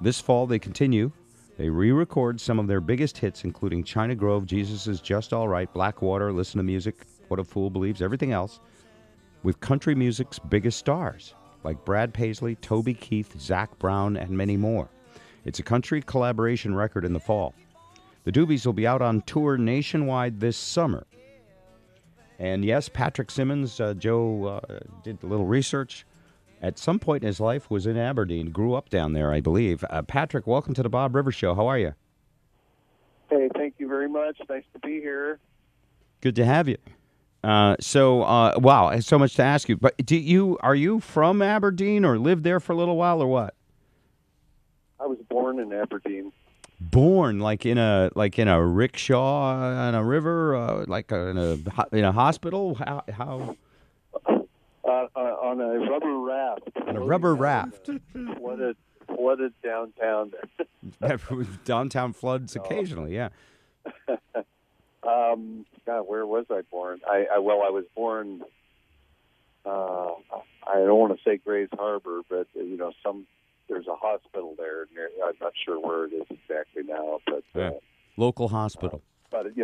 This fall, they continue. They re-record some of their biggest hits, including China Grove, Jesus is Just All Right, Blackwater, Listen to Music, What a Fool Believes, everything else, with country music's biggest stars, like Brad Paisley, Toby Keith, Zac Brown, and many more. It's a country collaboration record in the fall. The Doobies will be out on tour nationwide this summer. And yes, Patrick Simmons, Joe did a little research, at some point in his life was in Aberdeen, grew up down there, I believe. Patrick, welcome to the Bob Rivers Show. How are you? Hey, thank you very much. Nice to be here. Good to have you. Wow, I have so much to ask you. But are you from Aberdeen or lived there for a little while or what? I was born in Aberdeen. Born like in a rickshaw on a river, in a hospital. How? On a rubber raft. On a rubber raft. Flooded downtown. Downtown floods occasionally, yeah. God, where was I born? I was born. I don't want to say Grays Harbor, but there's a hospital there. I'm not sure where it is exactly now, but local hospital. But it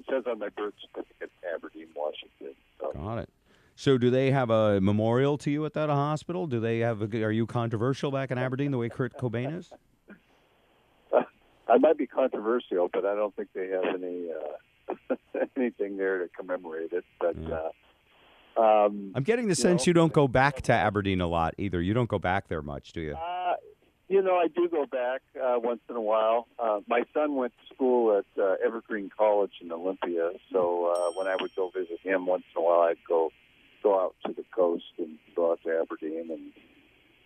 says on my birth certificate, Aberdeen, Washington. So. Got it. So, do they have a memorial to you at that hospital? Do they have? Are you controversial back in Aberdeen the way Kurt Cobain is? I might be controversial, but I don't think they have any anything there to commemorate it. But I'm getting the sense you don't go back to Aberdeen a lot either. You don't go back there much, do you? I do go back once in a while. My son went to school at Evergreen College in Olympia, so when I would go visit him once in a while, I'd go out to the coast and go out to Aberdeen and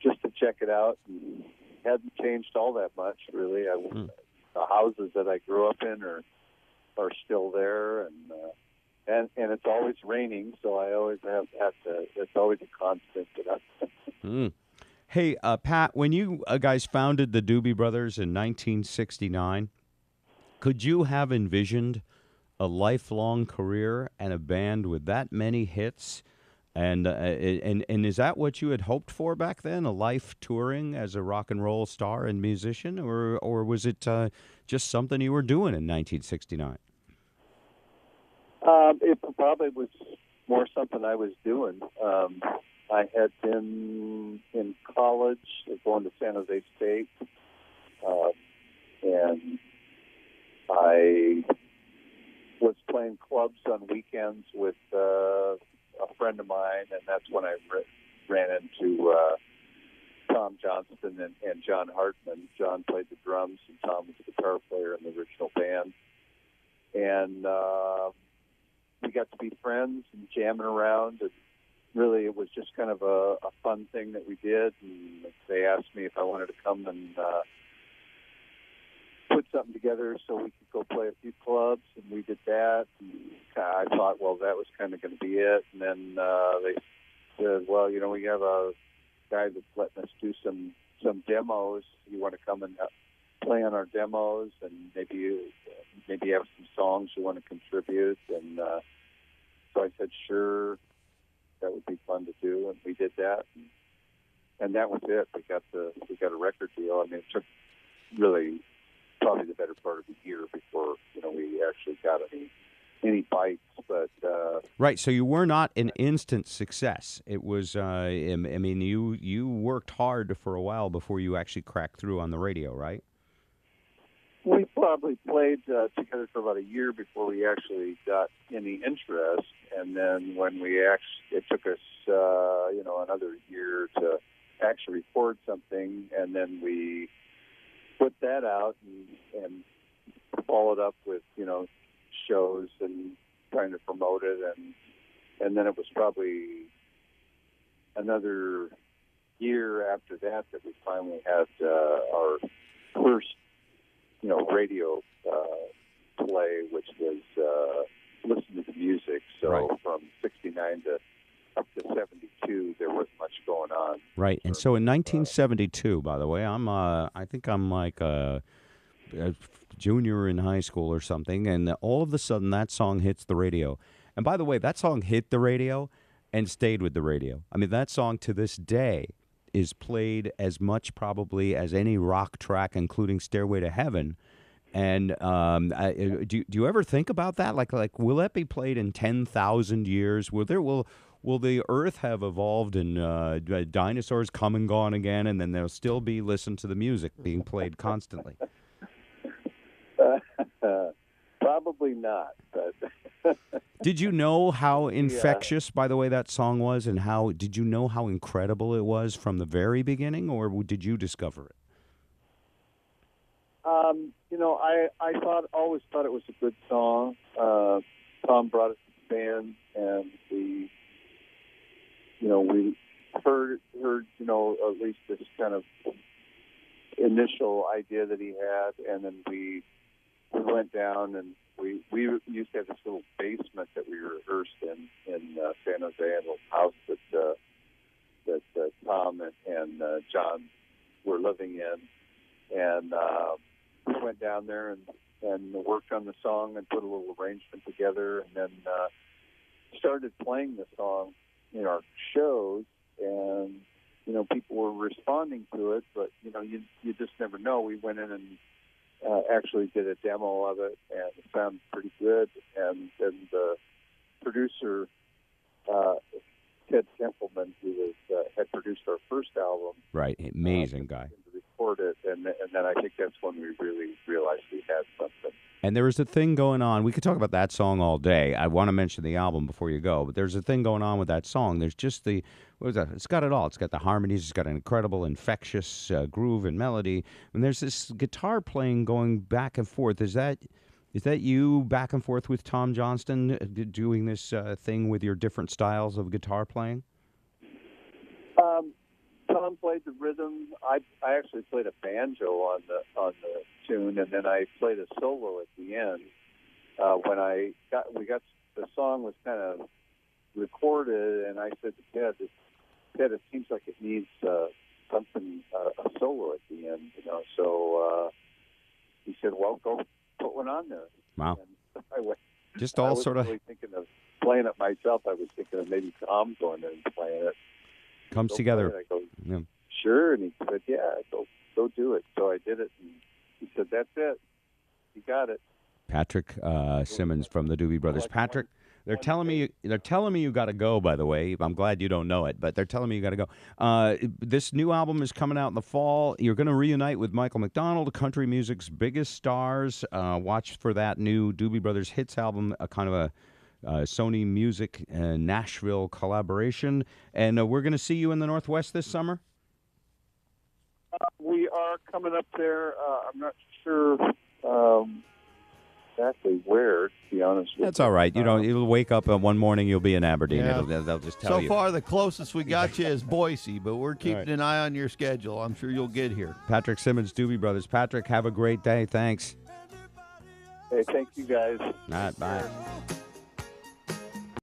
just to check it out. And it hadn't changed all that much, really. The houses that I grew up in are still there, and it's always raining, so I always have to. It's always a constant. Hey, Pat, when you guys founded the Doobie Brothers in 1969, could you have envisioned a lifelong career and a band with that many hits? And is that what you had hoped for back then? A life touring as a rock and roll star and musician, or was it just something you were doing in 1969? It probably was more something I was doing. I had been in college, going to San Jose State, and I was playing clubs on weekends with a friend of mine, and that's when I ran into Tom Johnston and John Hartman. John played the drums, and Tom was the guitar player in the original band. And we got to be friends and jamming around, and really it was just kind of a fun thing that we did. And they asked me if I wanted to come and put something together so we could go play a few clubs, and we did that. And I thought, well, that was kind of going to be it. And then they said, well, we have a guy that's letting us do some demos. You want to come and play on our demos, and maybe have some songs you want to contribute. And so I said, sure, that would be fun to do, and we did that. And that was it. We got a record deal. I mean, it took really probably the better part of a year before we actually got any bites. But right, so you were not an instant success. It was. I mean, you worked hard for a while before you actually cracked through on the radio, right? We probably played together for about a year before we actually got any interest, and then when it took us another year to actually record something, and then we put that out and followed up with shows and trying to promote it, and then it was probably another year after that we finally had our first radio play, which was Listen to the Music. So right. From 69 to up to 72, there wasn't much going on. Right, and so in 1972, by the way, I think I'm like a junior in high school or something, and all of a sudden that song hits the radio. And by the way, that song hit the radio and stayed with the radio. I mean, that song to this day is played as much probably as any rock track, including Stairway to Heaven. And do you ever think about that? Like, will that be played in 10,000 years? Will the Earth have evolved and dinosaurs come and gone again, and then there'll still be listen to the music being played constantly? Probably not. But did you know how infectious, by the way, that song was, and did you know how incredible it was from the very beginning, or did you discover it? I always thought it was a good song. Tom brought it to the band, and we heard, at least this kind of initial idea that he had, and then we went down and we used to have this little basement that we rehearsed in San Jose, a little house that Tom and John were living in, and we went down there and worked on the song and put a little arrangement together, and then started playing the song in our shows, and people were responding to it, but you just never know. We went in and actually did a demo of it, and it sounded pretty good. And then the producer, Ted Templeman, who had produced our first album, right, amazing guy, to record it, and then I think that's when we really realized we had something. And there was a thing going on. We could talk about that song all day. I want to mention the album before you go, but there's a thing going on with that song. There's just it's got it all. It's got the harmonies. It's got an incredible, infectious groove and melody. And there's this guitar playing going back and forth. Is that you back and forth with Tom Johnston doing this thing with your different styles of guitar playing? Tom played the rhythm. I actually played a banjo on the tune, and then I played a solo at the end. When the song was kind of recorded, and I said to Ted, it seems like it needs something, a solo at the end, So he said, "Well, go put one on there." Wow! And I went. Just all I wasn't sort of really thinking of playing it myself. I was thinking of maybe Tom going in and playing it. Comes together. I go, yeah. Sure, and he said, "Yeah, go do it." So I did it, and he said, "That's it, you got it." Patrick Simmons from the Doobie Brothers. Patrick, they're telling me you got to go. By the way, I'm glad you don't know it, but they're telling me you got to go. This new album is coming out in the fall. You're going to reunite with Michael McDonald, country music's biggest stars. Watch for that new Doobie Brothers hits album, a kind of a Sony Music Nashville collaboration. And we're going to see you in the Northwest this summer? We are coming up there. I'm not sure exactly where, to be honest with you. That's all right. You'll wake up one morning, you'll be in Aberdeen. Yeah. They'll just tell you. So far, the closest we got you is Boise, but we're keeping an eye on your schedule. I'm sure you'll get here. Patrick Simmons, Doobie Brothers. Patrick, have a great day. Thanks. Hey, thank you, guys. All right, bye.